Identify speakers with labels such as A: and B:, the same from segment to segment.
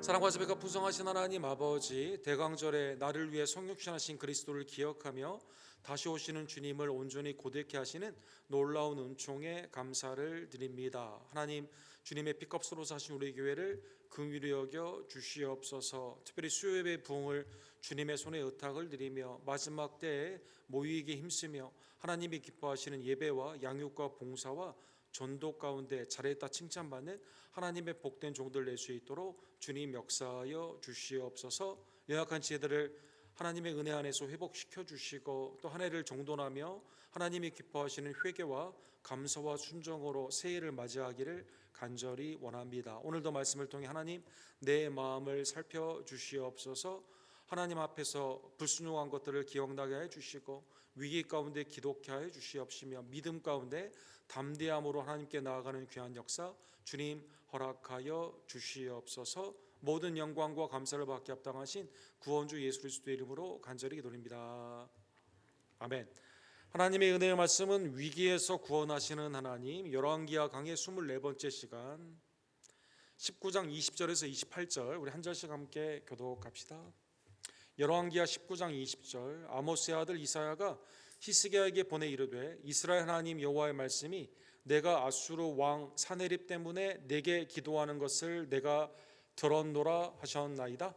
A: 사랑과 자비가 풍성하신 하나님 아버지, 대강절에 나를 위해 성육신하신 그리스도를 기억하며 다시 오시는 주님을 온전히 고백케 하시는 놀라운 은총에 감사를 드립니다. 하나님, 주님의 피값으로 사신 우리 교회를 긍휼히 여겨 주시옵소서. 특별히 수요예배 부흥을 주님의 손에 의탁을 드리며 마지막 때에 모이기 힘쓰며 하나님이 기뻐하시는 예배와 양육과 봉사와 전도 가운데 잘했다 칭찬받는 하나님의 복된 종들 낼 수 있도록 주님 역사하여 주시옵소서. 연약한 지혜들을 하나님의 은혜 안에서 회복시켜 주시고 또 한 해를 정돈하며 하나님이 기뻐하시는 회개와 감사와 순종으로 새해를 맞이하기를 간절히 원합니다. 오늘도 말씀을 통해 하나님 내 마음을 살펴 주시옵소서. 하나님 앞에서 불순종한 것들을 기억나게 해 주시고 위기 가운데 기도케 해 주시옵시며 믿음 가운데 담대함으로 하나님께 나아가는 귀한 역사 주님 허락하여 주시옵소서. 모든 영광과 감사를 받게 합당하신 구원주 예수 그리스도의 이름으로 간절히 기도드립니다. 아멘. 하나님의 은혜의 말씀은 위기에서 구원하시는 하나님. 열왕기하 강의 24번째 시간 19장 20절에서 28절 우리 한 절씩 함께 교독합시다. 열왕기하 19장 20절 아모스의 아들 이사야가 히스기야에게 보내 이르되 이스라엘 하나님 여호와의 말씀이 내가 아수르 왕 사네립 때문에 내게 기도하는 것을 내가 들었노라 하셨나이다.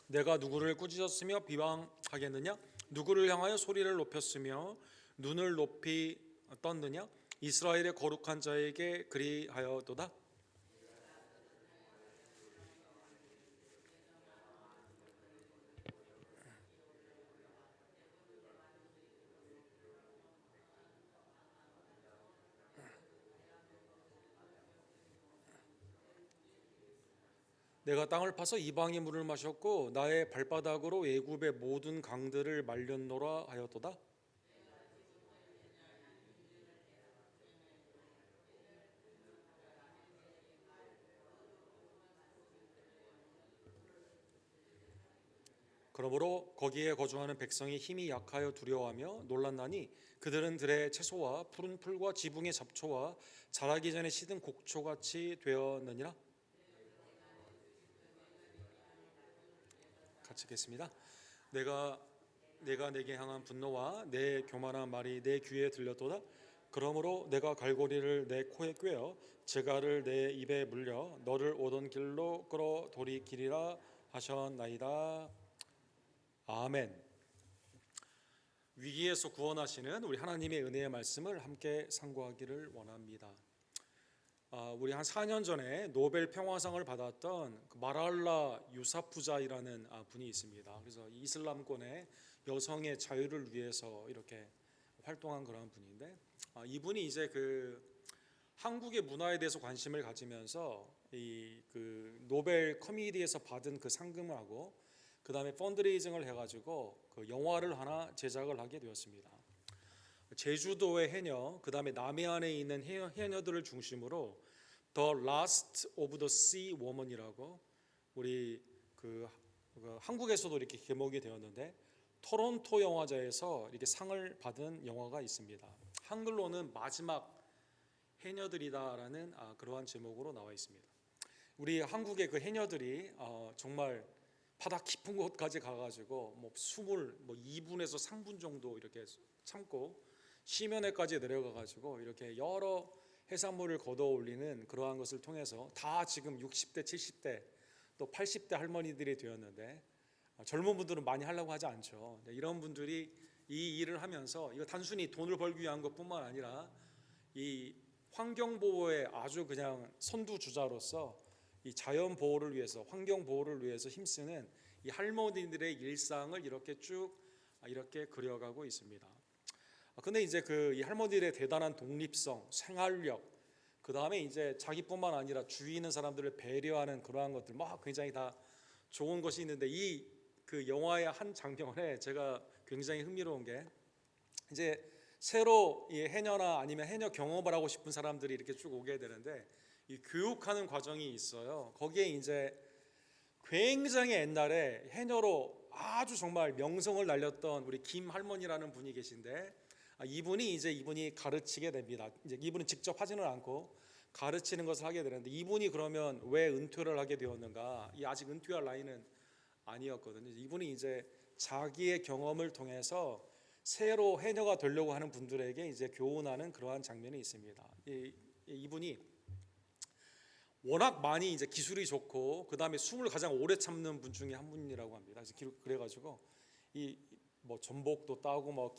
A: 내가 누구를 꾸짖었으며 비방하겠느냐? 누구를 향하여 소리를 높였으며 눈을 높이 떴느냐? 이스라엘의 거룩한 자에게 그리하여도다. 내가 땅을 파서 이방의 물을 마셨고 나의 발바닥으로 애굽의 모든 강들을 말렸노라 하였도다. 그러므로 거기에 거주하는 백성이 힘이 약하여 두려워하며 놀랐나니 그들은 들의 채소와 푸른 풀과 지붕의 잡초와 자라기 전에 시든 곡초같이 되었느니라. 같이 읽겠습니다. 내가 내게 향한 분노와 내 교만한 말이 내 귀에 들렸도다. 그러므로 내가 갈고리를 내 코에 꿰어 재갈을 내 입에 물려 너를 오던 길로 끌어 돌이키리라 하셨나이다. 아멘. 위기에서 구원하시는 우리 하나님의 은혜의 말씀을 함께 상고하기를 원합니다. 우리 한 4년 전에 노벨 평화상을 받았던 마랄라 유사푸자이라는 분이 있습니다. 그래서 이슬람권의 여성의 자유를 위해서 이렇게 활동한 그런 분인데 이분이 이제 한국의 문화에 대해서 관심을 가지면서 그 노벨 커뮤니티에서 받은 그 상금하고 그 다음에 펀드레이징을 해가지고 그 영화를 하나 제작을 하게 되었습니다. 제주도의 해녀, 그 다음에 남해안에 있는 해녀들을 중심으로 The Last of the Sea Woman이라고 우리 한국에서도 이렇게 개봉이 되었는데 토론토 영화제에서 이렇게 상을 받은 영화가 있습니다. 한글로는 마지막 해녀들이다라는 그러한 제목으로 나와 있습니다. 우리 한국의 그 해녀들이 정말 바다 깊은 곳까지 가가지고 숨을 2분에서 3분 정도 이렇게 참고 시면에까지 내려가가지고 이렇게 여러 해산물을 걷어올리는 그러한 것을 통해서 다 지금 60대, 70대 또 80대 할머니들이 되었는데 젊은 분들은 많이 하려고 하지 않죠. 이런 분들이 이 일을 하면서 이거 단순히 돈을 벌기 위한 것뿐만 아니라 이 환경 보호에 아주 그냥 선두주자로서 이 자연 보호를 위해서, 환경 보호를 위해서 힘쓰는 이 할머니들의 일상을 이렇게 쭉 이렇게 그려가고 있습니다. 근데 이제 이 할머니들의 대단한 독립성, 생활력, 그 다음에 이제 자기뿐만 아니라 주위 있는 사람들을 배려하는 그러한 것들 굉장히 다 좋은 것이 있는데 그 영화의 한 장면에 제가 굉장히 흥미로운 게 이제 새로 이 해녀나 아니면 해녀 경험을 하고 싶은 사람들이 이렇게 쭉 오게 되는데 이 교육하는 과정이 있어요. 거기에 이제 굉장히 옛날에 해녀로 아주 정말 명성을 날렸던 우리 김 할머니라는 분이 계신데, 이분이 가르치게 됩니다. 이제 이분은 직접 하지는 않고 가르치는 것을 하게 되는데, 이분이 그러면 왜 은퇴를 하게 되었는가? 이 아직 은퇴할 나이는 아니었거든요. 이분이 이제 자기의 경험을 통해서 새로 해녀가 되려고 하는 분들에게 이제 교훈하는 그러한 장면이 있습니다. 이분이 워낙 많이 이제 기술이 좋고 그 다음에 숨을 가장 오래 참는 분 중에 한 분이라고 합니다. 그래가지고 이 뭐 전복도 따고 뭐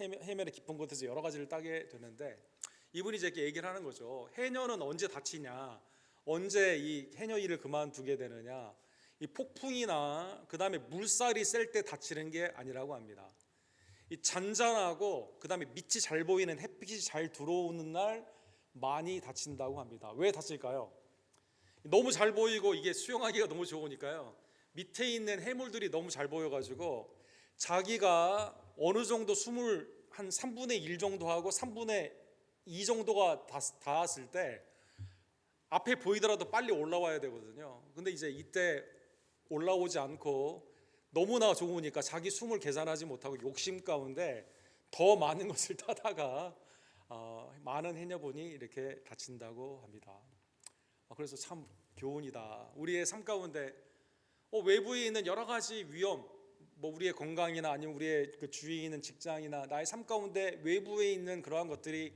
A: 해면의 깊은 곳에서 여러 가지를 따게 되는데, 이분이 이제 이렇게 얘기를 하는 거죠. 해녀는 언제 다치냐? 언제 이 해녀 일을 그만두게 되느냐? 이 폭풍이나 그 다음에 물살이 셀 때 다치는 게 아니라고 합니다. 이 잔잔하고 그 다음에 밑이 잘 보이는 햇빛이 잘 들어오는 날 많이 다친다고 합니다. 왜 다칠까요? 너무 잘 보이고 이게 수영하기가 너무 좋으니까요. 밑에 있는 해물들이 너무 잘 보여가지고 자기가 어느 정도 숨을 한 3분의 1 정도 하고 3분의 2 정도가 닿았을 때 앞에 보이더라도 빨리 올라와야 되거든요. 근데 이제 이때 올라오지 않고 너무나 좋으니까 자기 숨을 계산하지 못하고 욕심 가운데 더 많은 것을 타다가 많은 해녀분이 이렇게 다친다고 합니다. 그래서 참 교훈이다. 우리의 삶 가운데 외부에 있는 여러 가지 위험, 뭐 우리의 건강이나 아니면 우리의 그 주위에 있는 직장이나 나의 삶 가운데 외부에 있는 그러한 것들이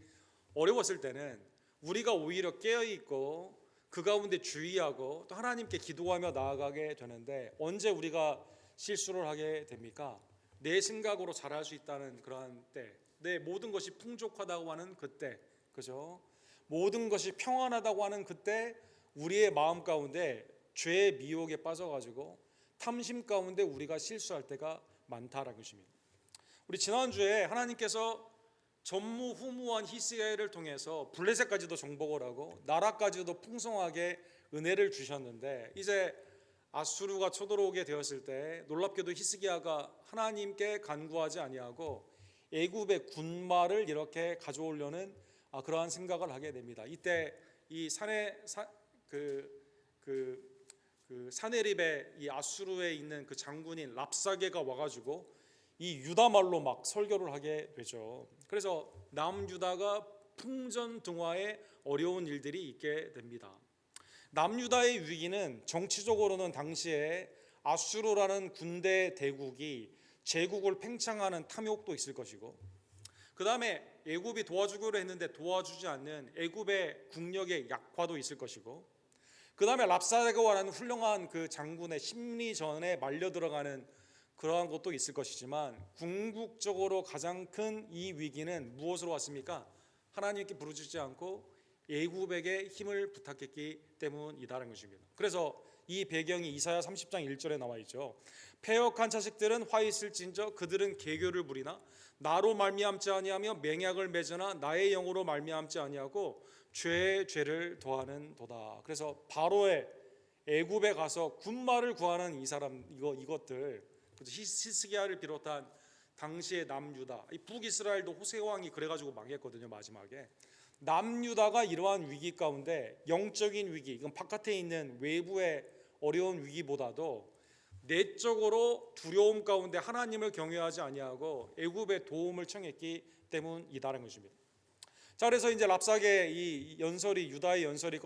A: 어려웠을 때는 우리가 오히려 깨어 있고 그 가운데 주의하고 또 하나님께 기도하며 나아가게 되는데, 언제 우리가 실수를 하게 됩니까? 내 생각으로 잘할 수 있다는 그러한 때, 내 모든 것이 풍족하다고 하는 그때, 그죠? 모든 것이 평안하다고 하는 그때 우리의 마음 가운데 죄의 미혹에 빠져가지고 탐심 가운데 우리가 실수할 때가 많다라는 것입니다. 우리 지난주에 하나님께서 전무후무한 히스기야를 통해서 블레셋까지도 정복을 하고 나라까지도 풍성하게 은혜를 주셨는데, 이제 아수르가 쳐들어오게 되었을 때 놀랍게도 히스기야가 하나님께 간구하지 아니하고 애굽의 군마를 이렇게 가져오려는 그러한 생각을 하게 됩니다. 이때 이 사네립의 이 아수르에 있는 그 장군인 랍사게가 와가지고 이 유다 말로 막 설교를 하게 되죠. 그래서 남유다가 풍전등화에 어려운 일들이 있게 됩니다. 남유다의 위기는 정치적으로는 당시에 아수르라는 군대 대국이 제국을 팽창하는 탐욕도 있을 것이고, 그 다음에 애굽이 도와주기로 했는데 도와주지 않는 애굽의 국력의 약화도 있을 것이고, 그 다음에 랍사게와라는 훌륭한 그 장군의 심리전에 말려 들어가는 그러한 것도 있을 것이지만, 궁극적으로 가장 큰 이 위기는 무엇으로 왔습니까? 하나님께 부르짖지 않고 애굽에게 힘을 부탁했기 때문이다라는 것입니다. 그래서 이 배경이 이사야 30장 1절에 나와 있죠. 패역한 자식들은 화 있을진저 그들은 계교를 부리나 나로 말미암지 아니하며 맹약을 맺으나 나의 영으로 말미암지 아니하고 죄의 죄를 더하는 도다. 그래서 바로의 애굽에 가서 군마를 구하는 이 사람 이것들, 히스기야를 비롯한 당시의 남유다, 이 북이스라엘도 호세 왕이 그래가지고 망했거든요. 마지막에 남유다가 이러한 위기 가운데 영적인 위기, 이건 바깥에 있는 외부의 어려운 위기보다도 내적으로 두려움 가운데 하나님을 경외하지 아니하고 애굽의 도움을 청했기 때문이다라는 것입니다. 자, 그래서 이제 랍사게 이 연설이 유다의 연설이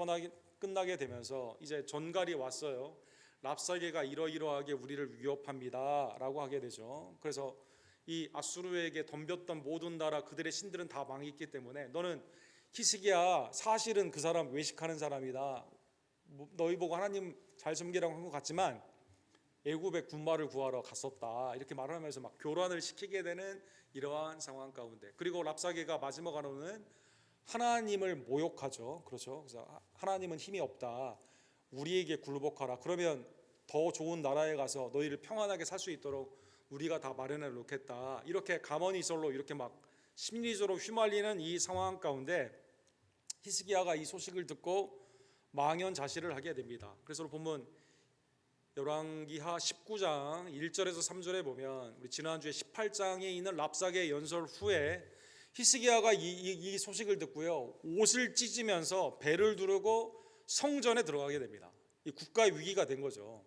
A: 끝나게 되면서 이제 전갈이 왔어요. 랍사게가 이러이러하게 우리를 위협합니다라고 하게 되죠. 그래서 이 아수르에게 덤볐던 모든 나라 그들의 신들은 다 망했기 때문에 너는 히스기야 사실은 그 사람 외식하는 사람이다. 너희 보고 하나님 잘 섬기라고 한 것 같지만 애굽의 군마를 구하러 갔었다. 이렇게 말을 하면서 막 교란을 시키게 되는 이러한 상황 가운데, 그리고 랍사게가 마지막으로는 하나님을 모욕하죠. 그렇죠. 그래서 하나님은 힘이 없다. 우리에게 굴복하라. 그러면 더 좋은 나라에 가서 너희를 평안하게 살 수 있도록 우리가 다 마련해 놓겠다. 이렇게 가머니설로 이렇게 막 심리적으로 휘말리는 이 상황 가운데 히스기야가 이 소식을 듣고 망연자실을 하게 됩니다. 그래서 보면 열왕기하 19장 1절에서 3절에 보면 우리 지난주에 18장에 있는 랍사게 연설 후에 히스기야가 이 소식을 듣고요, 옷을 찢으면서 배를 두르고 성전에 들어가게 됩니다. 이 국가의 위기가 된 거죠.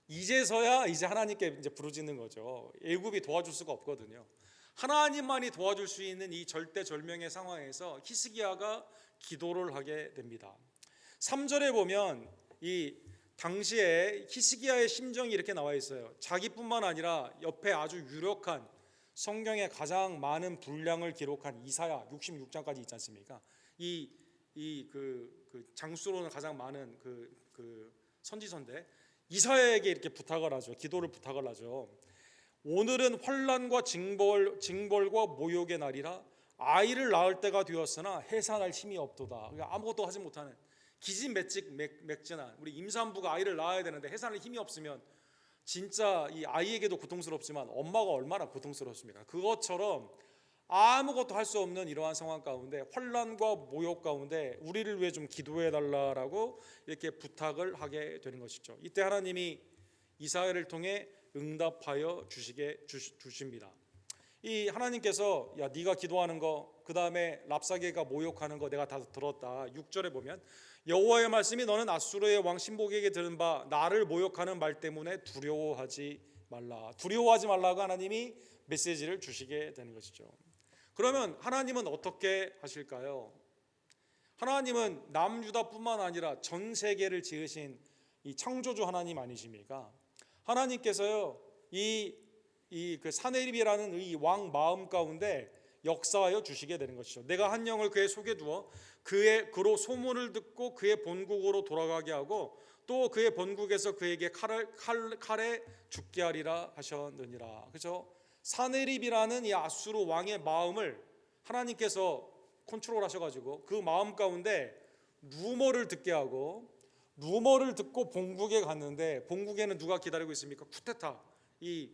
A: 이제서야 이제 하나님께 이제 부르짖는 거죠. 애굽이 도와줄 수가 없거든요. 하나님만이 도와줄 수 있는 이 절대절명의 상황에서 히스기야가 기도를 하게 됩니다. 3절에 보면 이 당시에 히스기야의 심정이 이렇게 나와 있어요. 자기뿐만 아니라 옆에 아주 유력한 성경에 가장 많은 분량을 기록한 이사야 66장까지 있지 않습니까? 그 장수로는 가장 많은 그 선지서인데 이사야에게 이렇게 부탁을 하죠. 기도를 부탁을 하죠. 오늘은 환난과 징벌과 모욕의 날이라 아이를 낳을 때가 되었으나 해산할 힘이 없도다. 그러니까 아무것도 하지 못하는 기진맥진한 우리 임산부가 아이를 낳아야 되는데 해산할 힘이 없으면 진짜 이 아이에게도 고통스럽지만 엄마가 얼마나 고통스럽습니까? 그것처럼 아무것도 할 수 없는 이러한 상황 가운데 환난과 모욕 가운데 우리를 위해 좀 기도해 달라라고 이렇게 부탁을 하게 되는 것이죠. 이때 하나님이 이사야를 통해 응답하여 주십니다. 이 하나님께서 야 네가 기도하는 거 그다음에 랍사게가 모욕하는 거 내가 다 들었다. 6절에 보면 여호와의 말씀이 너는 아수르의 왕 신복에게 들은 바 나를 모욕하는 말 때문에 두려워하지 말라. 두려워하지 말라고 하나님이 메시지를 주시게 되는 것이죠. 그러면 하나님은 어떻게 하실까요? 하나님은 남유다뿐만 아니라 전 세계를 지으신 이 창조주 하나님 아니십니까? 하나님께서요 그 사네립이라는 이 왕 마음 가운데 역사하여 주시게 되는 것이죠. 내가 한 영을 그의 속에 두어 그로 소문을 듣고 그의 본국으로 돌아가게 하고 또 그의 본국에서 그에게 칼에 죽게 하리라 하셨느니라. 그렇죠? 사네립이라는 이 아수르 왕의 마음을 하나님께서 컨트롤하셔가지고 그 마음 가운데 루머를 듣게 하고 루머를 듣고 본국에 갔는데 본국에는 누가 기다리고 있습니까? 쿠데타 이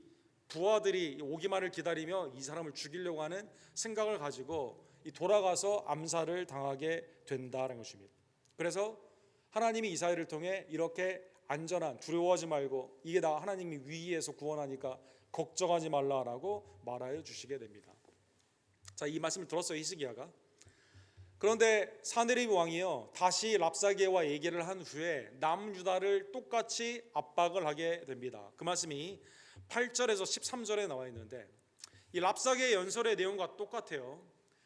A: 부하들이 오기만을 기다리며 이 사람을 죽이려고 하는 생각을 가지고 돌아가서 암살을 당하게 된다는 것입니다. 그래서 하나님이 이사야를 통해 이렇게 안전한 두려워하지 말고 이게 나 하나님이 위기에서 구원하니까 걱정하지 말라라고 말하여 주시게 됩니다. 자, 이 말씀을 들었어요 히스기야가. 그런데 사네립 왕이요 다시 랍사게와 얘기를 한 후에 남유다를 똑같이 압박을 하게 됩니다. 그 말씀이 8절에서 13절에 나와 있는데 이 랍사게 연설의 내용과 똑같아요.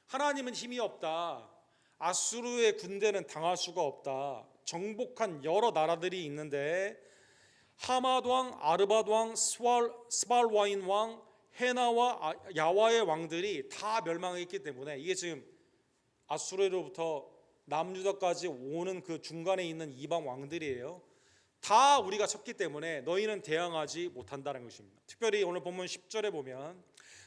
A: 하나님은 힘이 없다. 아수르의 군대는 당할 수가 없다. 정복한 여러 나라들이 있는데 하맛 왕, 아르밧 왕, 스발와인 왕, 헤나와 야와의 왕들이 다 멸망했기 때문에 이게 지금 아수르로부터 남유다까지 오는 그 중간에 있는 이방 왕들이에요. 다 우리가 쳤기 때문에 너희는 대항하지 못한다는 것입니다. 특별히 오늘 본문 10절에 보면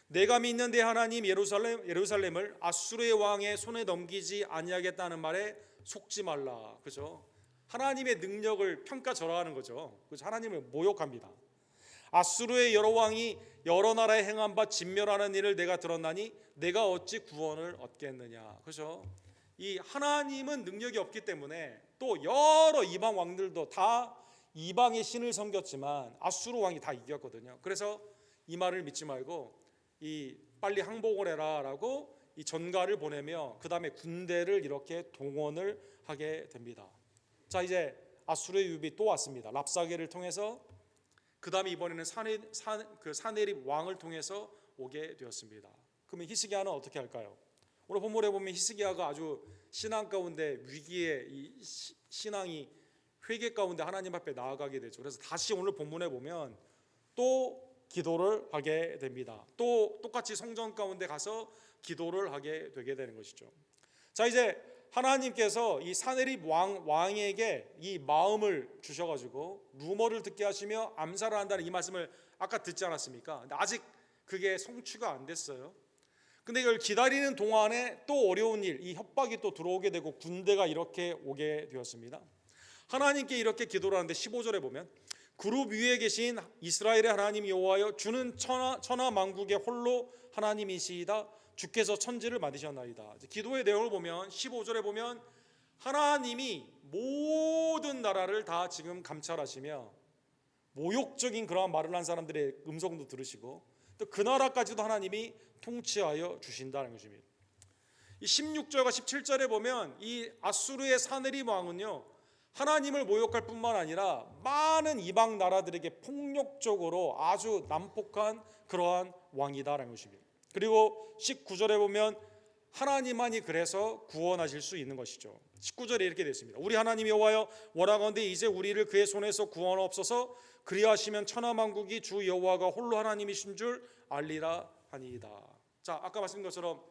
A: 내가 믿는 내 하나님 예루살렘을 아수르의 왕의 손에 넘기지 아니하겠다는 말에 속지 말라. 그죠? 하나님의 능력을 평가절하하는 거죠. 그죠? 하나님을 모욕합니다. 아수르의 여러 왕이 여러 나라에 행한 바 진멸하는 일을 내가 들었나니 내가 어찌 구원을 얻겠느냐. 그죠? 이 하나님은 능력이 없기 때문에 또 여러 이방 왕들도 다 이방의 신을 섬겼지만 아수르 왕이 다 이겼거든요. 그래서 이 말을 믿지 말고 빨리 항복을 해라라고 이 전가를 보내며 그 다음에 군대를 이렇게 동원을 하게 됩니다. 자, 이제 아수르의 유비 또 왔습니다. 랍사게를 통해서 그 다음에 이번에는 사네립 왕을 통해서 오게 되었습니다. 그러면 히스기야는 어떻게 할까요? 오늘 본문에 보면 히스기야가 아주 신앙 가운데 위기에 이 신앙이 회개 가운데 하나님 앞에 나아가게 되죠. 그래서 다시 오늘 본문에 보면 또 기도를 하게 됩니다. 또 똑같이 성전 가운데 가서 기도를 하게 되게 되는 것이죠. 자, 이제 하나님께서 이 사네립 왕에게 이 마음을 주셔가지고 루머를 듣게 하시며 암살을 한다는 이 말씀을 아까 듣지 않았습니까? 근데 아직 그게 성취가 안 됐어요. 근데 이걸 기다리는 동안에 또 어려운 일, 이 협박이 또 들어오게 되고 군대가 이렇게 오게 되었습니다. 하나님께 이렇게 기도를 하는데 15절에 보면 그룹 위에 계신 이스라엘의 하나님 여호와여 주는 천하 만국의 홀로 하나님이시이다. 주께서 천지를 만드셨나이다. 기도의 내용을 보면 15절에 보면 하나님이 모든 나라를 다 지금 감찰하시며 모욕적인 그러한 말을 한 사람들의 음성도 들으시고 또 그 나라까지도 하나님이 통치하여 주신다는 것입니다. 이 16절과 17절에 보면 이 아수르의 사네립 왕은요 하나님을 모욕할 뿐만 아니라 많은 이방 나라들에게 폭력적으로 아주 난폭한 그러한 왕이다라는 것입니다. 그리고 19절에 보면 하나님만이 그래서 구원하실 수 있는 것이죠. 19절에 이렇게 되어 있습니다. 우리 하나님 여호와여, 원하건대 이제 우리를 그의 손에서 구원하옵소서. 그리하시면 천하만국이 주 여호와가 홀로 하나님이신 줄 알리라 하니이다. 자, 아까 말씀드린 것처럼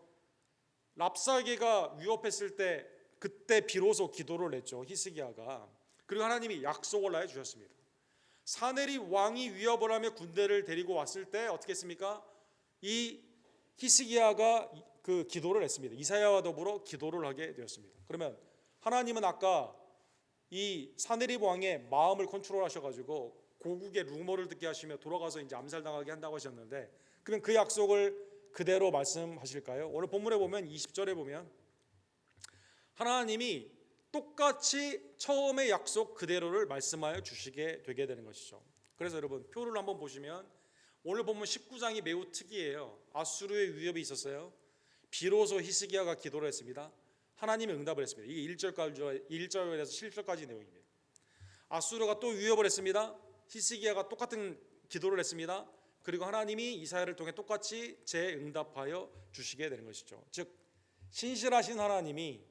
A: 랍사게가 위협했을 때 그때 비로소 기도를 했죠, 히스기야가. 그리고 하나님이 약속을 해 주셨습니다. 사네립 왕이 위협을 하며 군대를 데리고 왔을 때 어떻게 했습니까? 이 히스기야가 그 기도를 했습니다. 이사야와 더불어 기도를 하게 되었습니다. 그러면 하나님은 아까 이 사네립 왕의 마음을 컨트롤하셔가지고 고국의 루머를 듣게 하시며 돌아가서 이제 암살당하게 한다고 하셨는데, 그러면 그 약속을 그대로 말씀하실까요? 오늘 본문에 보면 20절에 보면 하나님이 똑같이 처음의 약속 그대로를 말씀하여 주시게 되게 되는 것이죠. 그래서 여러분 표를 한번 보시면 오늘 본문 19장이 매우 특이해요. 아수르의 위협이 있었어요. 비로소 히스기야가 기도를 했습니다. 하나님이 응답을 했습니다. 이게 1절에서 7절까지 내용입니다. 아수르가 또 위협을 했습니다. 히스기야가 똑같은 기도를 했습니다. 그리고 하나님이 이사야를 통해 똑같이 재응답하여 주시게 되는 것이죠. 즉 신실하신 하나님이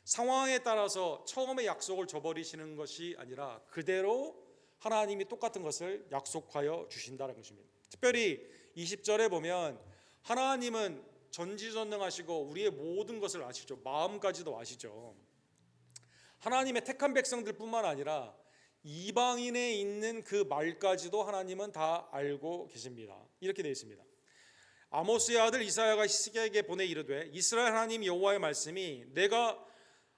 A: 상황에 따라서 처음의 약속을 저버리시는 것이 아니라 그대로 하나님이 똑같은 것을 약속하여 주신다는 것입니다. 특별히 20절에 보면 하나님은 전지전능하시고 우리의 모든 것을 아시죠. 마음까지도 아시죠. 하나님의 택한 백성들뿐만 아니라 이방인에 있는 그 말까지도 하나님은 다 알고 계십니다. 이렇게 되어 있습니다. 아모스의 아들 이사야가 히스기야에게 보내 이르되 이스라엘 하나님 여호와의 말씀이 내가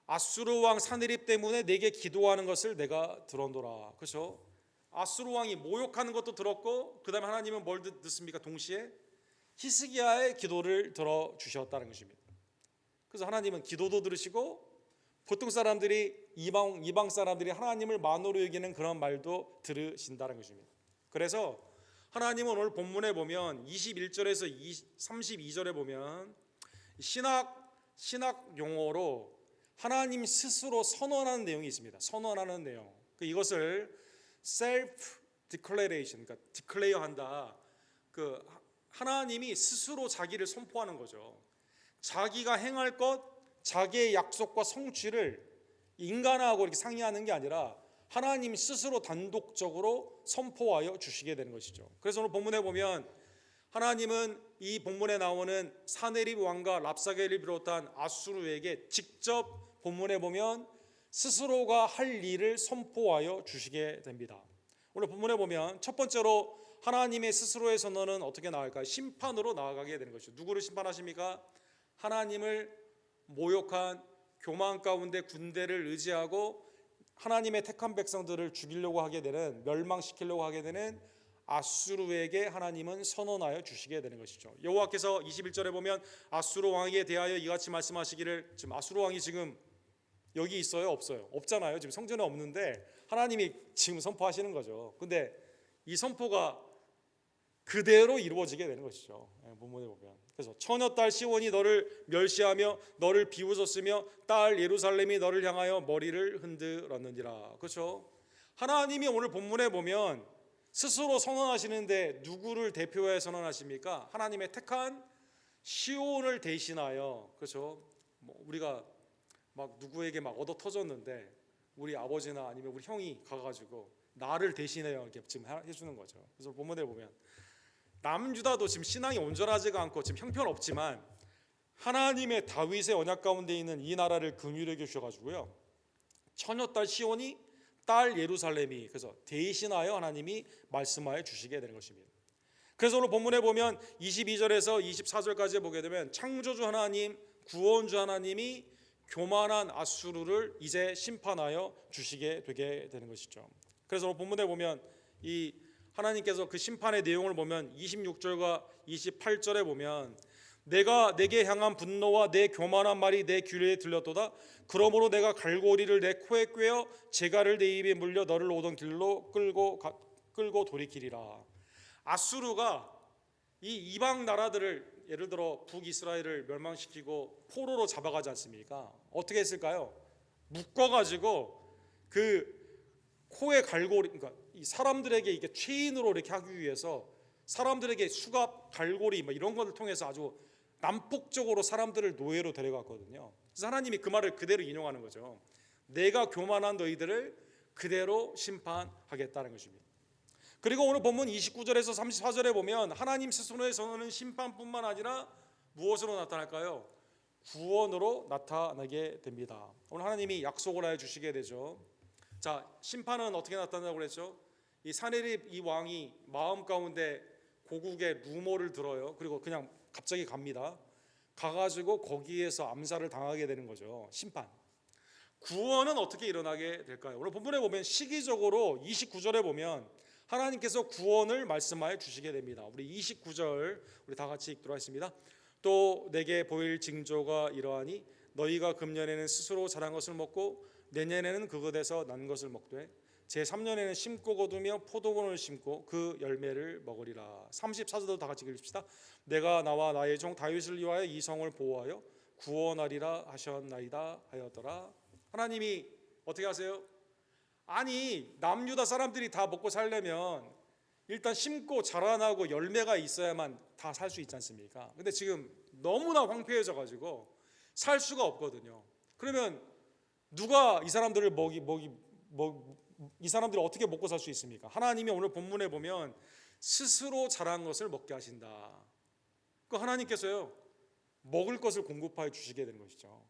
A: 아수르 왕 사네립 때문에 내게 기도하는 것을 내가 들었노라. 그렇죠? 아수르 왕이 모욕하는 것도 들었고 그다음에 하나님은 뭘 듣습니까? 동시에 히스기야의 기도를 들어주셨다는 것입니다. 그래서 하나님은 기도도 들으시고 보통 사람들이 이방 사람들이 하나님을 만으로 여기는 그런 말도 들으신다는 것입니다. 그래서 하나님은 오늘 본문에 보면 21절에서 32절에 보면 신학 용어로 하나님 스스로 선언하는 내용이 있습니다. 선언하는 내용. 이것을 self declaration, 그러니까 declare한다. 그 하나님이 스스로 자기를 선포하는 거죠. 자기가 행할 것, 자기의 약속과 성취를 인간하고 이렇게 상의하는 게 아니라 하나님 스스로 단독적으로 선포하여 주시게 되는 것이죠. 그래서 오늘 본문에 보면 하나님은 이 본문에 나오는 사네립 왕과 랍사게를 비롯한 아수르에게 직접 본문에 보면 스스로가 할 일을 선포하여 주시게 됩니다. 오늘 본문에 보면 첫 번째로 하나님의 스스로의 선언은 어떻게 나갈까요? 심판으로 나아가게 되는 것이죠. 누구를 심판하십니까? 하나님을 모욕한 교만 가운데 군대를 의지하고 하나님의 택한 백성들을 죽이려고 하게 되는, 멸망시키려고 하게 되는 아수르에게 하나님은 선언하여 주시게 되는 것이죠. 여호와께서 21절에 보면 아수르 왕에게 대하여 이같이 말씀하시기를, 지금 아수르 왕이 지금 여기 있어요? 없어요? 없잖아요. 지금 성전에 없는데 하나님이 지금 선포하시는 거죠. 근데 이 선포가 그대로 이루어지게 되는 것이죠. 본문에 보면. 그래서 처녀딸 시온이 너를 멸시하며 너를 비웃었으며 딸 예루살렘이 너를 향하여 머리를 흔들었느니라. 그렇죠? 하나님이 오늘 본문에 보면 스스로 선언하시는데 누구를 대표해 선언하십니까? 하나님의 택한 시온을 대신하여. 그렇죠? 우리가 막 누구에게 막 얻어 터졌는데 우리 아버지나 아니면 우리 형이 가가지고 나를 대신해요 이렇게 지금 해주는 거죠. 그래서 본문에 보면 남유다도 지금 신앙이 온전하지가 않고 지금 형편없지만 하나님의 다윗의 언약 가운데 있는 이 나라를 긍휼히 여기셔가지고요, 처녀딸 시온이 딸 예루살렘이, 그래서 대신하여 하나님이 말씀하여 주시게 되는 것입니다. 그래서 오늘 본문에 보면 22절에서 24절까지 보게 되면 창조주 하나님, 구원주 하나님이 교만한 아수르를 이제 심판하여 주시게 되게 되는 것이죠. 그래서 오늘 본문에 보면 이 하나님께서 그 심판의 내용을 보면 26절과 28절에 보면 내가 내게 향한 분노와 내 교만한 말이 내 귀에 들렸도다. 그러므로 내가 갈고리를 내 코에 꿰어 재갈을 내 입에 물려 너를 오던 길로 끌고 돌이키리라. 아수르가 이 이방 나라들을, 예를 들어 북이스라엘을 멸망시키고 포로로 잡아가지 않습니까? 어떻게 했을까요? 묶어가지고 그 코에 갈고리, 그러니까 이 사람들에게 이게 체인으로 이렇게 하기 위해서 사람들에게 수갑, 갈고리 뭐 이런 것을 통해서 아주 난폭적으로 사람들을 노예로 데려갔거든요. 그래서 하나님이 그 말을 그대로 인용하는 거죠. 내가 교만한 너희들을 그대로 심판하겠다는 것입니다. 그리고 오늘 본문 29절에서 34절에 보면 하나님 스스로에서는 심판뿐만 아니라 무엇으로 나타날까요? 구원으로 나타나게 됩니다. 오늘 하나님이 약속을 하여 주시게 되죠. 자, 심판은 어떻게 나타난다고 그랬죠? 이 사네립 이 왕이 마음 가운데 고국의 루머를 들어요. 그리고 그냥 갑자기 갑니다. 가가지고 거기에서 암살을 당하게 되는 거죠. 심판. 구원은 어떻게 일어나게 될까요? 오늘 본문에 보면 시기적으로 29절에 보면 하나님께서 구원을 말씀하여 주시게 됩니다. 우리 29절 우리 다 같이 읽도록 하겠습니다. 또 내게 보일 징조가 이러하니 너희가 금년에는 스스로 자란 것을 먹고 내년에는 그것에서 난 것을 먹되 제3년에는 심고 거두며 포도원을 심고 그 열매를 먹으리라. 34절도 다 같이 읽읍시다. 내가 나와 나의 종 다윗을 위하여 이 성을 보호하여 구원하리라 하셨나이다 하였더라. 하나님이 어떻게 하세요? 아니 남유다 사람들이 다 먹고 살려면 일단 심고 자라나고 열매가 있어야만 다 살 수 있지 않습니까? 근데 지금 너무나 황폐해져 가지고 살 수가 없거든요. 그러면 누가 이 사람들을 이 사람들이 어떻게 먹고 살 수 있습니까? 하나님이 오늘 본문에 보면 스스로 자란 것을 먹게 하신다. 그 하나님께서요 먹을 것을 공급하여 주시게 되는 것이죠.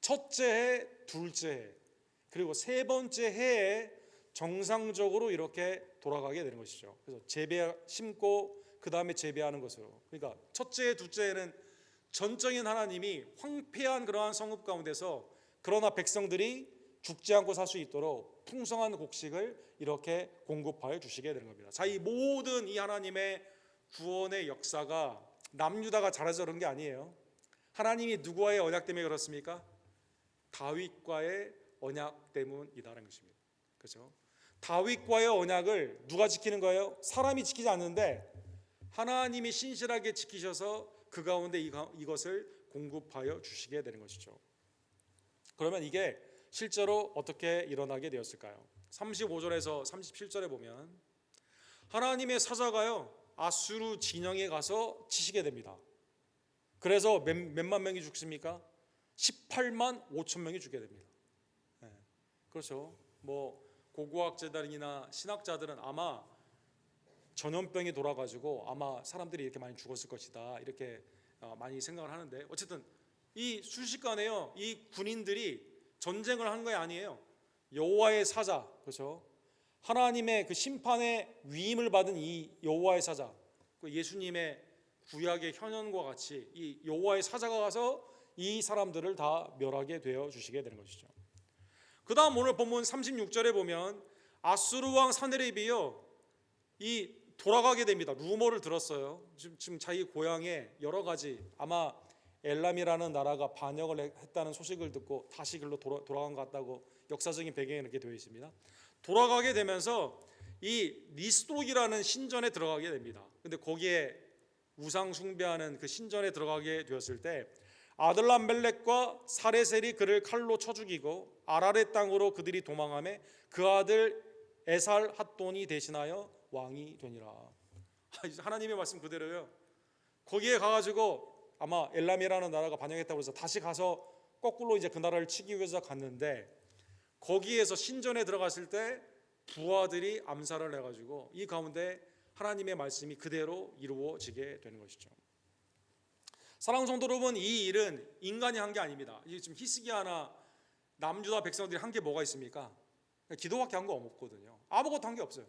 A: 첫째 해, 둘째 해, 그리고 세 번째 해에 정상적으로 이렇게 돌아가게 되는 것이죠. 그래서 심고 그 다음에 재배하는 것으로. 그러니까 첫째 해, 둘째 해는 전적인 하나님이 황폐한 그러한 성읍 가운데서 그러나 백성들이 죽지 않고 살 수 있도록 풍성한 곡식을 이렇게 공급하여 주시게 되는 겁니다. 자, 이 모든 이 하나님의 구원의 역사가 남유다가 잘해서 그런 게 아니에요. 하나님이 누구와의 언약 때문에 그렇습니까? 다윗과의 언약 때문이다라는 것입니다. 그렇죠? 다윗과의 언약을 누가 지키는 거예요? 사람이 지키지 않는데 하나님이 신실하게 지키셔서 그 가운데 이것을 공급하여 주시게 되는 것이죠. 그러면 이게 실제로 어떻게 일어나게 되었을까요? 35절에서 37절에 보면 하나님의 사자가요 아수르 진영에 가서 치시게 됩니다. 그래서 몇만 명이 죽습니까? 18만 5천 명이 죽게 됩니다. 네. 그렇죠. 뭐 고고학자들이나 신학자들은 아마 전염병이 돌아가지고 아마 사람들이 이렇게 많이 죽었을 것이다 이렇게 많이 생각을 하는데 어쨌든 이 순식간에요 이 군인들이 전쟁을 한 게 아니에요. 여호와의 사자, 그렇죠? 하나님의 그 심판의 위임을 받은 이 여호와의 사자, 그 예수님의 구약의 현현과 같이 이 여호와의 사자가 가서 이 사람들을 다 멸하게 되어 주시게 되는 것이죠. 그 다음 오늘 본문 36절에 보면 아수르 왕 사네립이요 이 돌아가게 됩니다. 루머를 들었어요. 지금 자기 고향에 여러 가지 아마 엘람이라는 나라가 반역을 했다는 소식을 듣고 다시 길로 돌아간 것 같다고 역사적인 배경이 이렇게 되어 있습니다. 돌아가게 되면서 이 니스록이라는 신전에 들어가게 됩니다. 근데 거기에 우상 숭배하는 그 신전에 들어가게 되었을 때 아들람멜렉과 사레셀이 그를 칼로 쳐 죽이고 아라렛 땅으로 그들이 도망하며 그 아들 에살 핫돈이 대신하여 왕이 되니라. 하나님의 말씀 그대로요. 거기에 가가지고 아마 엘람이라는 나라가 반역했다고 해서 다시 가서 거꾸로 이제 그 나라를 치기 위해서 갔는데 거기에서 신전에 들어갔을 때 부하들이 암살을 해가지고 이 가운데 하나님의 말씀이 그대로 이루어지게 되는 것이죠. 사랑하는 성도 여러분, 이 일은 인간이 한 게 아닙니다. 이게 지금 히스기야나 남유다 백성들이 한 게 뭐가 있습니까? 기도밖에 한 거 없거든요. 아무것도 한 게 없어요.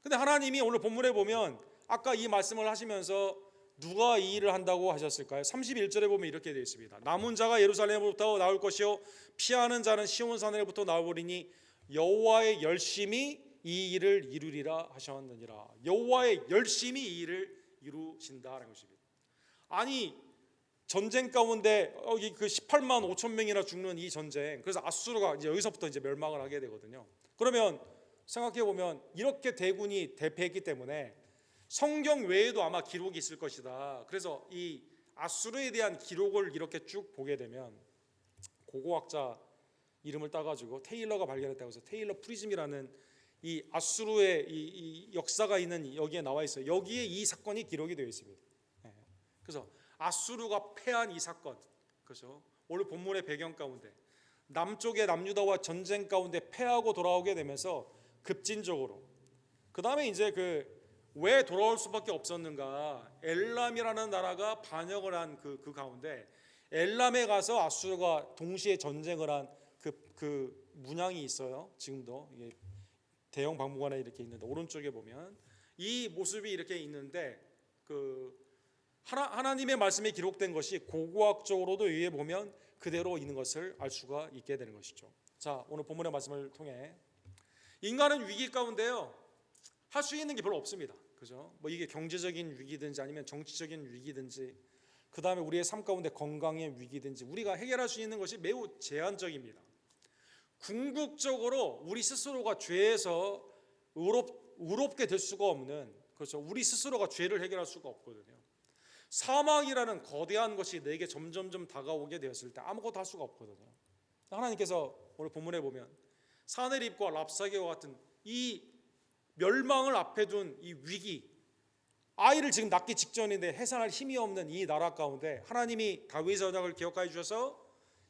A: 근데 하나님이 오늘 본문에 보면 아까 이 말씀을 하시면서 누가 이 일을 한다고 하셨을까요? 31절에 보면 이렇게 되어 있습니다. 남은 자가 예루살렘으로부터 나올 것이요 피하는 자는 시온산에로부터 나오리니 여호와의 열심히 이 일을 이루리라 하셨느니라. 여호와의 열심히 이 일을 이루신다라는 것입니다. 아니 전쟁 가운데 그 18만 5천 명이나 죽는 이 전쟁, 그래서 아수르가 이제 여기서부터 이제 멸망을 하게 되거든요. 그러면 생각해 보면 이렇게 대군이 대패했기 때문에 성경 외에도 아마 기록이 있을 것이다. 그래서 이 아수르에 대한 기록을 이렇게 쭉 보게 되면 고고학자 이름을 따가지고 테일러가 발견했다고 해서 테일러 프리즘이라는 이 아수르의 이 역사가 있는 여기에 나와 있어요. 여기에 이 사건이 기록이 되어 있습니다. 예. 그래서 아수르가 패한 이 사건, 그렇죠? 오늘 본문의 배경 가운데 남쪽의 남유다와 전쟁 가운데 패하고 돌아오게 되면서 급진적으로 그 다음에 이제 왜 돌아올 수밖에 없었는가? 엘람이라는 나라가 반역을 한 그 가운데 엘람에 가서 아수르가 동시에 전쟁을 한 그 문양이 있어요. 지금도 이게 대형 박물관에 이렇게 있는데 오른쪽에 보면 이 모습이 이렇게 있는데 하나님의 말씀에 기록된 것이 고고학적으로도 위에 보면 그대로 있는 것을 알 수가 있게 되는 것이죠. 자, 오늘 본문의 말씀을 통해 인간은 위기 가운데요 할 수 있는 게 별로 없습니다. 그죠? 뭐 이게 경제적인 위기든지 아니면 정치적인 위기든지 그 다음에 우리의 삶 가운데 건강의 위기든지 우리가 해결할 수 있는 것이 매우 제한적입니다. 궁극적으로 우리 스스로가 죄에서 의롭게 될 수가 없는, 그렇죠? 우리 스스로가 죄를 해결할 수가 없거든요. 사망이라는 거대한 것이 내게 점점점 다가오게 되었을 때 아무것도 할 수가 없거든요. 하나님께서 오늘 본문에 보면 사내립과 랍사게와 같은 이 멸망을 앞에 둔 이 위기, 아이를 지금 낳기 직전인데 해산할 힘이 없는 이 나라 가운데 하나님이 다윗의 언약을 기억하여 주셔서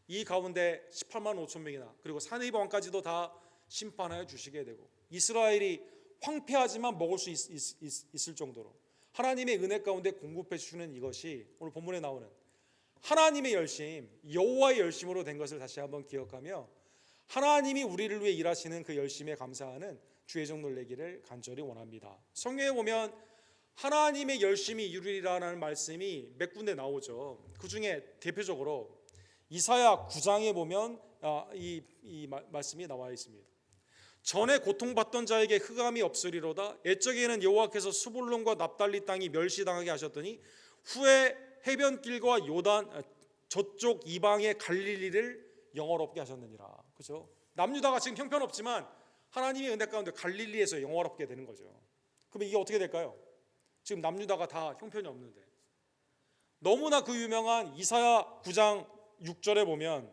A: 이 가운데 18만 5천 명이나 그리고 사내립 왕까지도 다 심판하여 주시게 되고 이스라엘이 황폐하지만 먹을 수 있을 정도로 하나님의 은혜 가운데 공급해 주시는 이것이 오늘 본문에 나오는 하나님의 열심, 여호와의 열심으로 된 것을 다시 한번 기억하며 하나님이 우리를 위해 일하시는 그 열심에 감사하는 주의 종 놀래기를 간절히 원합니다. 성경에 보면 하나님의 열심이 이루리라는 말씀이 몇 군데 나오죠. 그 중에 대표적으로 이사야 9장에 보면 이 말씀이 나와 있습니다. 전에 고통받던 자에게 흑암이 없으리로다. 옛적에는 여호와께서 스불론과 납달리 땅이 멸시당하게 하셨더니 후에 해변길과 요단 저쪽 이방의 갈릴리를 영화롭게 하셨느니라. 그렇죠? 남유다가 지금 형편없지만 하나님의 은혜 가운데 갈릴리에서 영화롭게 되는 거죠. 그럼 이게 어떻게 될까요? 지금 남유다가 다 형편이 없는데 너무나 그 유명한 이사야 9장 6절에 보면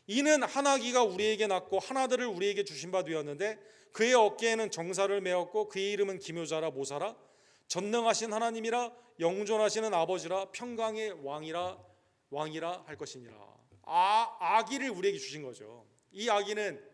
A: 이는 하나기가 우리에게 낳고 하나들을 우리에게 주신 바 되었는데 그의 어깨에는 정사를 메었고 그의 이름은 기묘자라 모사라 전능하신 하나님이라 영존하시는 아버지라 평강의 왕이라 할 것이니라. 아기를 우리에게 주신 거죠. 이 아기는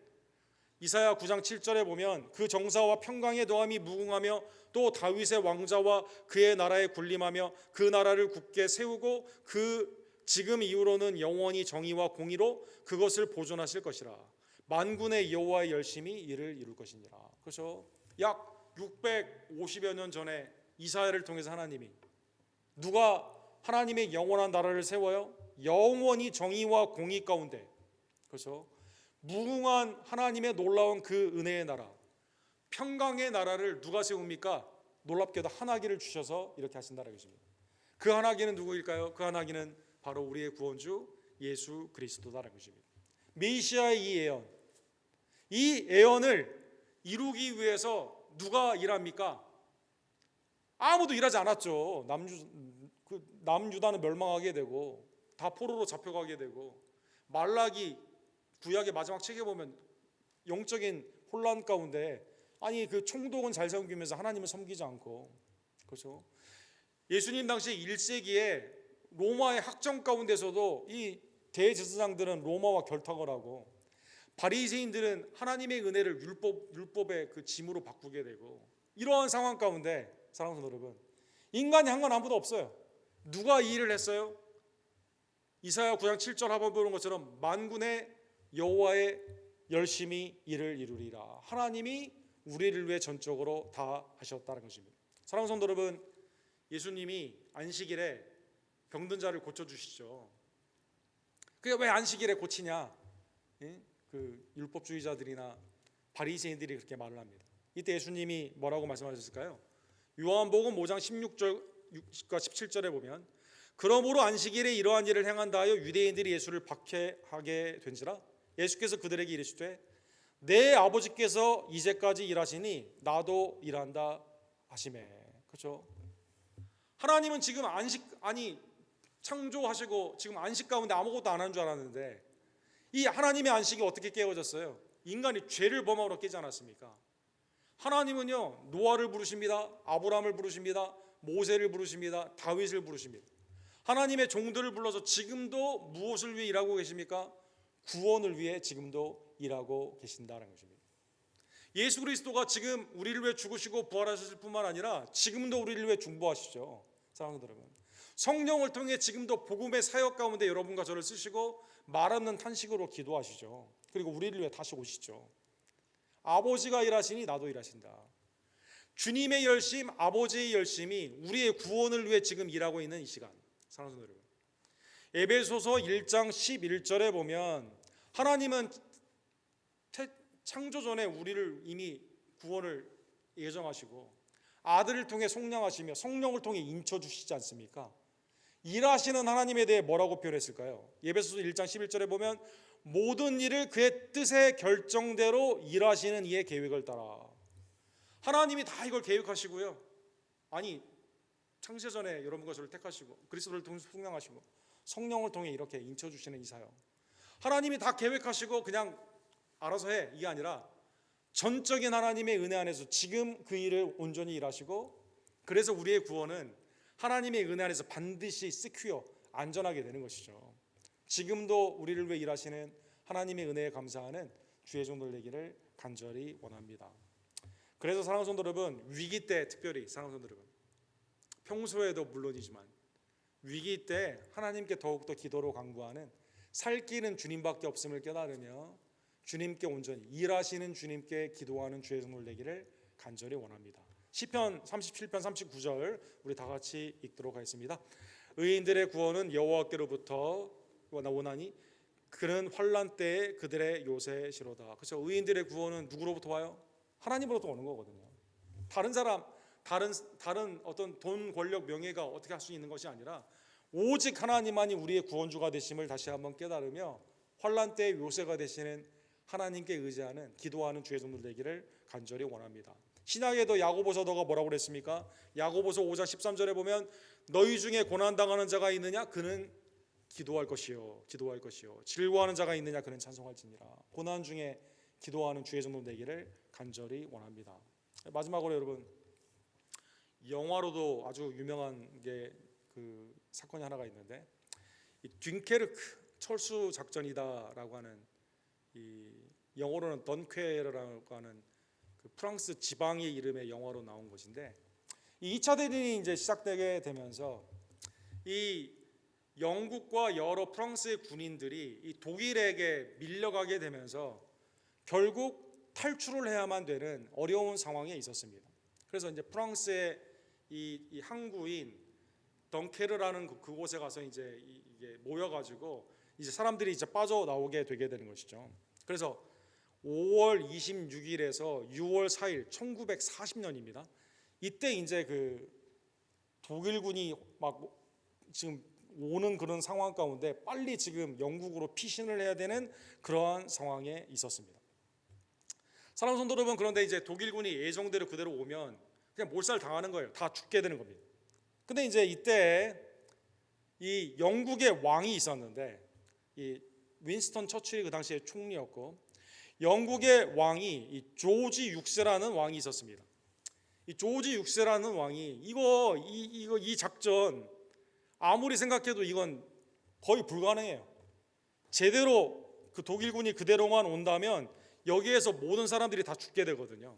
A: 이사야 9장 7절에 보면 그 정사와 평강의 도함이 무궁하며 또 다윗의 왕자와 그의 나라에 군림하며 그 나라를 굳게 세우고 그 지금 이후로는 영원히 정의와 공의로 그것을 보존하실 것이라. 만군의 여호와의 열심이 이를 이룰 것이니라. 그래서 약 650여 년 전에 이사야를 통해서 하나님이 누가 하나님의 영원한 나라를 세워요? 영원히 정의와 공의 가운데, 그래서 무궁한 하나님의 놀라운 그 은혜의 나라, 평강의 나라를 누가 세웁니까? 놀랍게도 한 아기를 주셔서 이렇게 하신다는 것입니다. 그 한 아기는 누구일까요? 그 한 아기는 바로 우리의 구원주 예수 그리스도다라는 것입니다. 메시아의 이 예언을 이루기 위해서 누가 일합니까? 아무도 일하지 않았죠. 남유다는 멸망하게 되고 다 포로로 잡혀가게 되고 말라기 구약의 마지막 책에 보면 영적인 혼란 가운데 아니 그 총독은 잘 섬기면서 하나님을 섬기지 않고, 그렇죠? 예수님 당시 1세기에 로마의 학정 가운데서도 이 대제사장들은 로마와 결탁을 하고 바리새인들은 하나님의 은혜를 율법의 그 짐으로 바꾸게 되고 이러한 상황 가운데 사랑하는 여러분, 인간이 한 건 아무도 없어요. 누가 이 일을 했어요? 이사야 9장 7절 하반부 보는 것처럼 만군의 여호와의 열심히 이를 이루리라. 하나님이 우리를 위해 전적으로 다 하셨다는 것입니다. 사랑하는 성도 여러분, 예수님이 안식일에 병든 자를 고쳐주시죠. 그게 왜 안식일에 고치냐? 그 율법주의자들이나 바리새인들이 그렇게 말을 합니다. 이때 예수님이 뭐라고 말씀하셨을까요? 요한복음 5장 16절과 17절에 보면 그러므로 안식일에 이러한 일을 행한다 하여 유대인들이 예수를 박해하게 된지라 예수께서 그들에게 이르시되 내 아버지께서 이제까지 일하시니 나도 일한다 하시매. 그렇죠? 하나님은 지금 창조하시고 지금 안식 가운데 아무것도 안 하는 줄 알았는데 이 하나님의 안식이 어떻게 깨어졌어요? 인간이 죄를 범함으로 깨지 않았습니까? 하나님은요, 노아를 부르십니다. 아브라함을 부르십니다. 모세를 부르십니다. 다윗을 부르십니다. 하나님의 종들을 불러서 지금도 무엇을 위해 일하고 계십니까? 구원을 위해 지금도 일하고 계신다는 것입니다. 예수 그리스도가 지금 우리를 위해 죽으시고 부활하셨을 뿐만 아니라 지금도 우리를 위해 중보하시죠. 사랑하는 여러분, 성령을 통해 지금도 복음의 사역 가운데 여러분과 저를 쓰시고 말 없는 탄식으로 기도하시죠. 그리고 우리를 위해 다시 오시죠. 아버지가 일하시니 나도 일하신다. 주님의 열심, 아버지의 열심이 우리의 구원을 위해 지금 일하고 있는 이 시간. 사랑하는 여러분, 에베소서 1장 11절에 보면 하나님은 창조 전에 우리를 이미 구원을 예정하시고 아들을 통해 속량하시며 성령을 통해 인쳐주시지 않습니까? 일하시는 하나님에 대해 뭐라고 표현했을까요? 에베소서 1장 11절에 보면 모든 일을 그의 뜻의 결정대로 일하시는 이의 계획을 따라. 하나님이 다 이걸 계획하시고요, 아니 창세 전에 여러분과 저를 택하시고 그리스도를 통해 속량하시고 성령을 통해 이렇게 인쳐주시는 이 사역, 하나님이 다 계획하시고 그냥 알아서 해, 이게 아니라 전적인 하나님의 은혜 안에서 지금 그 일을 온전히 일하시고, 그래서 우리의 구원은 하나님의 은혜 안에서 반드시 시큐어, 안전하게 되는 것이죠. 지금도 우리를 위해 일하시는 하나님의 은혜에 감사하는 주의 종들 되기를 간절히 원합니다. 그래서 사랑하는 성도 여러분, 위기 때 특별히 사랑하는 성도 여러분, 평소에도 물론이지만 위기 때 하나님께 더욱더 기도로 간구하는 살 길은 주님밖에 없음을 깨달으며 주님께 온전히 일하시는 주님께 기도하는 주의 종들 되기를 간절히 원합니다. 시편 37편 39절 우리 다 같이 읽도록 하겠습니다. 의인들의 구원은 여호와께로부터 나오나니 그는 환난 때에 그들의 요새시로다. 그렇죠? 의인들의 구원은 누구로부터 와요? 하나님으로부터 오는 거거든요. 다른 사람, 다른 어떤 돈, 권력, 명예가 어떻게 할 수 있는 것이 아니라 오직 하나님만이 우리의 구원주가 되심을 다시 한번 깨달으며 환난 때의 요새가 되시는 하나님께 의지하는 기도하는 주의 종들 되기를 간절히 원합니다. 신약에도 야고보서도가 뭐라고 그랬습니까? 야고보서 5장 13절에 보면 너희 중에 고난당하는 자가 있느냐? 그는 기도할 것이요 즐거워하는 자가 있느냐? 그는 찬송할지니라. 고난 중에 기도하는 주의 종들 되기를 간절히 원합니다. 마지막으로 여러분, 영화로도 아주 유명한 게 그 사건이 하나가 있는데, 이 듄케르크 철수 작전이다라고 하는, 이 영어로는 던퀘르라고 하는 그 프랑스 지방의 이름의 영화로 나온 것인데, 이 2차 대전이 이제 시작되게 되면서 이 영국과 여러 프랑스의 군인들이 이 독일에게 밀려가게 되면서 결국 탈출을 해야만 되는 어려운 상황에 있었습니다. 그래서 이제 프랑스의 이 항구인 덩케르라는 그곳에 가서 이제 이게 모여가지고 이제 사람들이 이제 빠져나오게 되게 되는 것이죠. 그래서 5월 26일에서 6월 4일 1940년입니다. 이때 이제 그 독일군이 막 지금 오는 그런 상황 가운데 빨리 지금 영국으로 피신을 해야 되는 그러한 상황에 있었습니다. 사랑하는 성도 여러분, 그런데 이제 독일군이 예정대로 그대로 오면 그냥 몰살 당하는 거예요. 다 죽게 되는 겁니다. 근데 이제 이때 이 영국의 왕이 있었는데, 이 윈스턴 처칠이 그 당시에 총리였고, 영국의 왕이 이 조지 6세라는 왕이 있었습니다. 이 조지 6세라는 왕이 이 작전 아무리 생각해도 이건 거의 불가능해요. 제대로 그 독일군이 그대로만 온다면 여기에서 모든 사람들이 다 죽게 되거든요.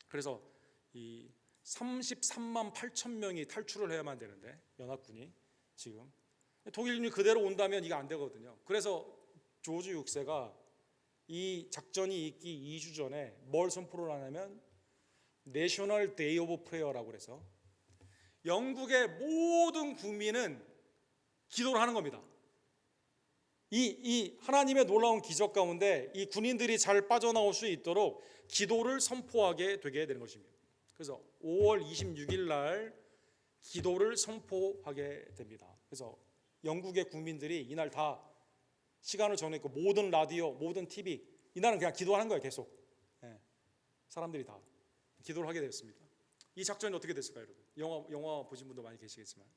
A: 그래서 이 33만 8천 명이 탈출을 해야만 되는데, 연합군이 지금 독일군이 그대로 온다면 이게 안 되거든요. 그래서 조지 6세가 이 작전이 있기 2주 전에 뭘 선포를 하냐면 내셔널 데이 오브 프레어라고 그래서 영국의 모든 국민은 기도를 하는 겁니다. 이 하나님의 놀라운 기적 가운데 이 군인들이 잘 빠져나올 수 있도록 기도를 선포하게 되게 되는 것입니다. 그래서 5월 26일 날 기도를 선포하게 됩니다. 그래서 영국의 국민들이 이날 다 시간을 정했고 모든 라디오, 모든 TV 이날은 그냥 기도하는 거예요. 계속 사람들이 다 기도를 하게 되었습니다. 이 작전이 어떻게 됐을까요, 여러분? 영화 보신 분도 많이 계시겠지만,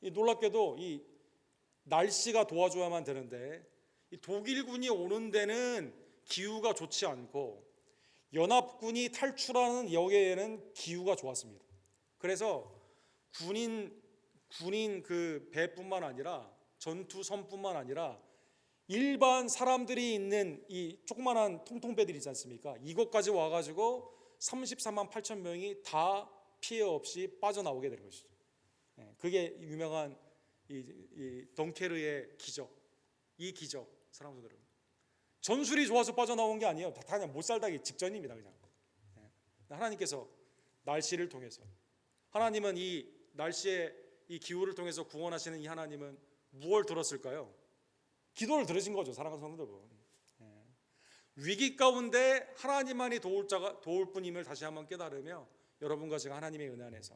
A: 이 놀랍게도 이 날씨가 도와줘야만 되는데 이 독일군이 오는 데는 기후가 좋지 않고 연합군이 탈출하는 여기에는 기후가 좋았습니다. 그래서 군인 그 배뿐만 아니라 전투선뿐만 아니라 일반 사람들이 있는 이 조그만한 통통배들 있지 않습니까? 이것까지 와가지고 34만 8천 명이 다 피해 없이 빠져나오게 되는 것이죠. 그게 유명한 이 덩케르의 기적. 이 기적, 사랑하는 여러분. 전술이 좋아서 빠져나온 게 아니에요. 다 그냥 못 살다기 직전입니다. 그냥. 하나님께서 날씨를 통해서, 하나님은 이 날씨의 이 기후를 통해서 구원하시는 이 하나님은 무엇을 들었을까요? 기도를 들으신 거죠, 사랑하는 성도 여러분. 위기 가운데 하나님만이 도울 뿐임을 다시 한번 깨달으며 여러분과 제가 하나님의 은혜 안에서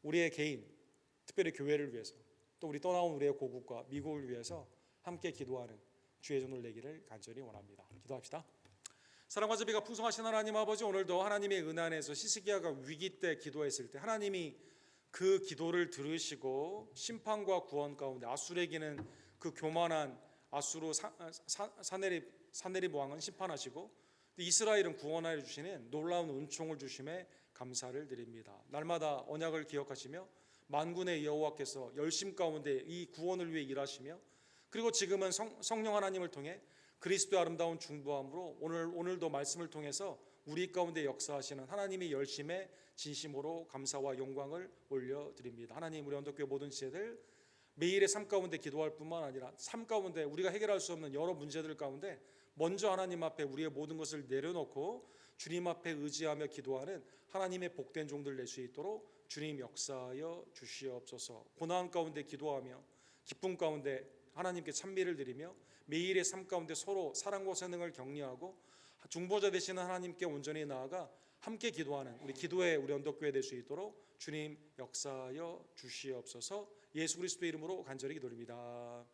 A: 우리의 개인, 특별히 교회를 위해서, 또 우리 떠나온 우리의 고국과 미국을 위해서 함께 기도하는 주의 손을 내기를 간절히 원합니다. 기도합시다. 사랑과 자비가 풍성하신 하나님 아버지, 오늘도 하나님의 은혜 안에서 시스기야가 위기 때 기도했을 때 하나님이 그 기도를 들으시고 심판과 구원 가운데 아수르에게는 그 교만한 아수르 사네립 왕은 심판하시고 이스라엘은 구원하여 주시는 놀라운 은총을 주심에 감사를 드립니다. 날마다 언약을 기억하시며 만군의 여호와께서 열심 가운데 이 구원을 위해 일하시며, 그리고 지금은 성령 하나님을 통해 그리스도의 아름다운 중보함으로 오늘도 말씀을 통해서 우리 가운데 역사하시는 하나님의 열심에 진심으로 감사와 영광을 올려드립니다. 하나님, 우리 언덕교회 모든 지체들 매일의 삶 가운데 기도할 뿐만 아니라 삶 가운데 우리가 해결할 수 없는 여러 문제들 가운데 먼저 하나님 앞에 우리의 모든 것을 내려놓고 주님 앞에 의지하며 기도하는 하나님의 복된 종들 낼 수 있도록 주님 역사하여 주시옵소서. 고난 가운데 기도하며 기쁨 가운데 하나님께 찬미를 드리며 매일의 삶 가운데 서로 사랑과 선행을 격려하고 중보자 되시는 하나님께 온전히 나아가 함께 기도하는 우리 언덕교회 될 수 있도록 주님 역사하여 주시옵소서. 예수 그리스도의 이름으로 간절히 기도드립니다.